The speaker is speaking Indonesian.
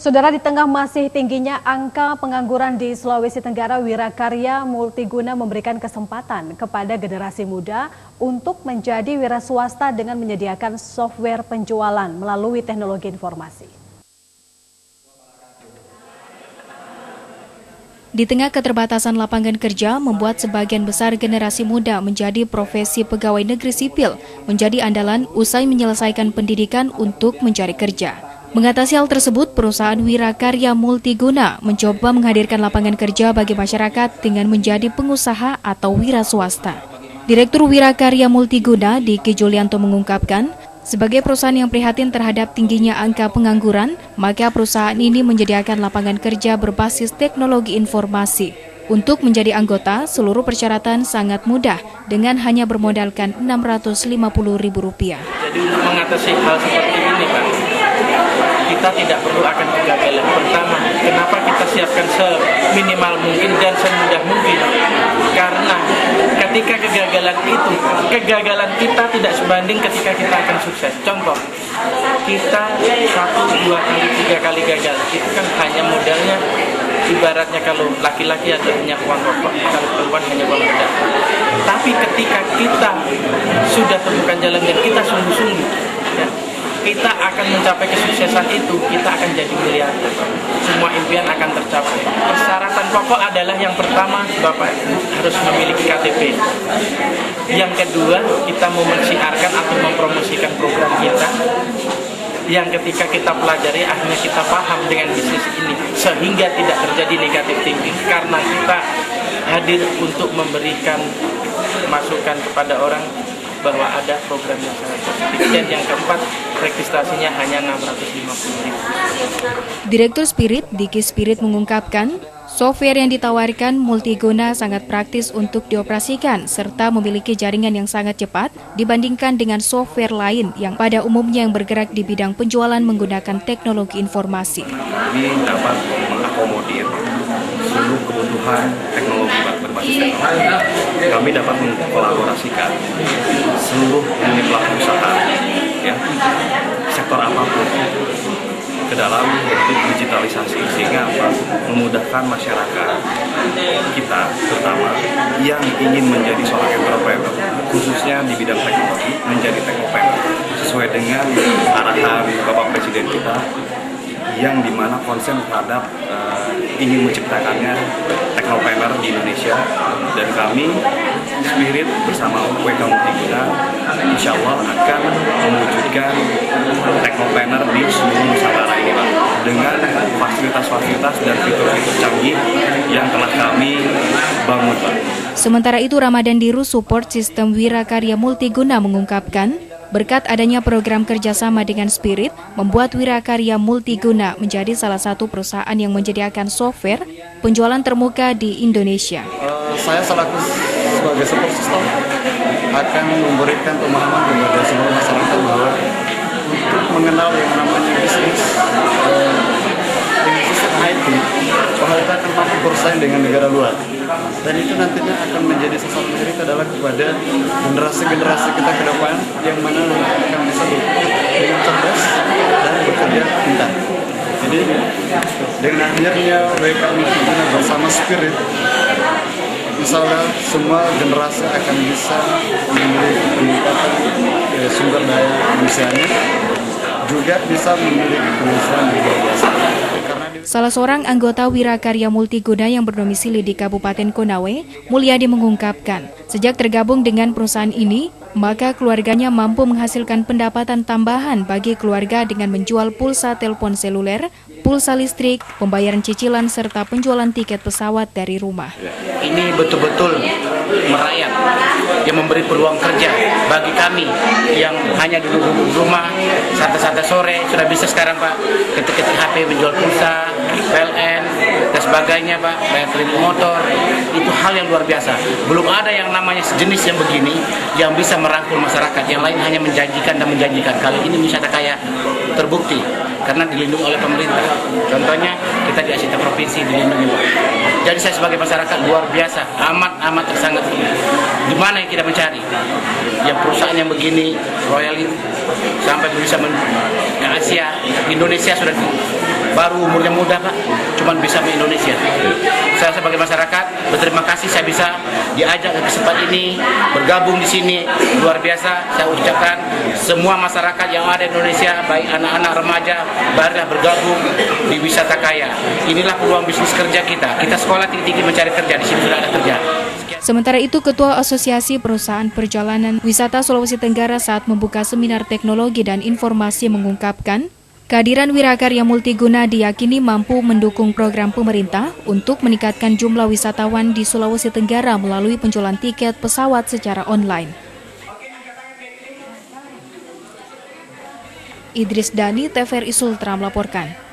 Saudara, di tengah masih tingginya angka pengangguran di Sulawesi Tenggara, Wirakarya Multiguna memberikan kesempatan kepada generasi muda untuk menjadi wira swasta dengan menyediakan software penjualan melalui teknologi informasi. Di tengah keterbatasan lapangan kerja membuat sebagian besar generasi muda menjadi profesi pegawai negeri sipil menjadi andalan usai menyelesaikan pendidikan untuk mencari kerja. Mengatasi hal tersebut, perusahaan Wirakarya Multiguna mencoba menghadirkan lapangan kerja bagi masyarakat dengan menjadi pengusaha atau wira swasta. Direktur Wirakarya Multiguna, Diki Julianto mengungkapkan, sebagai perusahaan yang prihatin terhadap tingginya angka pengangguran, maka perusahaan ini menyediakan lapangan kerja berbasis teknologi informasi. Untuk menjadi anggota, seluruh persyaratan sangat mudah dengan hanya bermodalkan Rp650.000. Jadi untuk mengatasi hal seperti ini, Pak, kita tidak perlu akan kegagalan. Pertama, kenapa kita siapkan seminimal mungkin dan semudah mungkin? Karena ketika kegagalan kita tidak sebanding ketika kita akan sukses. Contoh, kita 1, 2 kali, 3 kali gagal, itu kan hanya modalnya, ibaratnya kalau laki-laki ada hanya uang rokok, kalau perempuan hanya uang bedak. Tapi ketika kita sudah temukan jalan dan kita sungguh-sungguh, ya, kita akan mencapai kesuksesan itu, kita akan jadi miliarder. Semua impian akan tercapai. Persyaratan pokok adalah yang pertama, Bapak harus memiliki KTP. Yang kedua, kita mau mensiarkan atau mempromosikan program kita. Yang ketika kita pelajari, akhirnya kita paham dengan bisnis ini, sehingga tidak terjadi negatif thinking, karena kita hadir untuk memberikan masukan kepada orang bahwa ada program yang sangat positif. Dan yang keempat, registrasinya hanya Rp650.000. Direktur Spirit, Diki Spirit mengungkapkan, software yang ditawarkan Multiguna sangat praktis untuk dioperasikan serta memiliki jaringan yang sangat cepat dibandingkan dengan software lain yang pada umumnya yang bergerak di bidang penjualan menggunakan teknologi informasi. Ini dapat mengakomodir seluruh kebutuhan teknologi berbasis teknologi. Kami dapat mengkolaborasikan seluruh unit pelaku usaha, ya, sektor apapun ke dalam bentuk digitalisasi, sehingga memudahkan masyarakat kita, terutama yang ingin menjadi seorang entrepreneur, khususnya di bidang teknologi, menjadi technopreneur sesuai dengan arahan Bapak Presiden kita, yang dimana konsen terhadap ingin menciptakannya technopreneur di Indonesia. Dan kami Spirit bersama WK Multiguna insya Allah akan mewujudkan technopreneur di seluruh Nusantara ini, Pak, dengan fasilitas-fasilitas dan fitur-fitur canggih yang telah kami bangun, Pak. Sementara itu, Ramadan Diru Support Sistem Wirakarya Multiguna mengungkapkan, berkat adanya program kerjasama dengan Spirit, membuat Wirakarya Multiguna menjadi salah satu perusahaan yang menyediakan software penjualan termuka di Indonesia. Saya selaku sebagai support system akan memberikan pemahaman kepada seluruh masyarakat bahwa untuk mengenal yang namanya bisnis dengan sistem IT, bahwa kita akan mampu bersaing dengan negara luar. Dan itu nantinya akan menjadi sasaran kita adalah kepada generasi-generasi kita ke depan yang mana akan bisa dengan cerdas dan bekerja pintar. Jadi dengan hadirnya WK Multiguna bersama Spirit, insya Allah semua generasi akan bisa memiliki peningkatan sumber daya manusianya, juga bisa memiliki penghasilan yang luar biasa. Salah seorang anggota Wirakarya Multiguna yang berdomisili di Kabupaten Konawe, Mulyadi mengungkapkan, sejak tergabung dengan perusahaan ini, maka keluarganya mampu menghasilkan pendapatan tambahan bagi keluarga dengan menjual pulsa telepon seluler, pulsa listrik, pembayaran cicilan, serta penjualan tiket pesawat dari rumah. Ini betul-betul merayap, yang memberi peluang kerja bagi kami yang hanya duduk di rumah, santai-santai sore, sudah bisa sekarang, Pak, ketik-ketik HP, menjual pulsa, PLN, dan sebagainya, Pak, bayar kredit motor. Itu hal yang luar biasa. Belum ada yang namanya sejenis yang begini yang bisa merangkul masyarakat. Yang lain hanya menjanjikan dan menjanjikan. Kali ini wisata kaya terbukti karena dilindungi oleh pemerintah. Contohnya kita di Asita Provinsi dilindungi, Pak. Jadi saya sebagai masyarakat luar biasa, amat sangat. Di mana yang kita mencari? Yang perusahaan yang begini, royal sampai bisa ke Asia, Indonesia sudah baru umurnya muda Pak, cuman bisa di Indonesia. Saya sebagai masyarakat berterima kasih saya bisa diajak ke kesempatan ini, bergabung di sini, luar biasa. Saya ucapkan semua masyarakat yang ada di Indonesia, baik anak-anak remaja, marilah bergabung di Wisata Kaya. Inilah peluang bisnis kerja kita. Kita sekolah tinggi-tinggi mencari kerja, di sini sudah ada kerja. Sementara itu, Ketua Asosiasi Perusahaan Perjalanan Wisata Sulawesi Tenggara saat membuka seminar teknologi dan informasi mengungkapkan, kehadiran Wirakarya Multiguna diyakini mampu mendukung program pemerintah untuk meningkatkan jumlah wisatawan di Sulawesi Tenggara melalui penjualan tiket pesawat secara online. Idris Dani, TVRI Sultra melaporkan.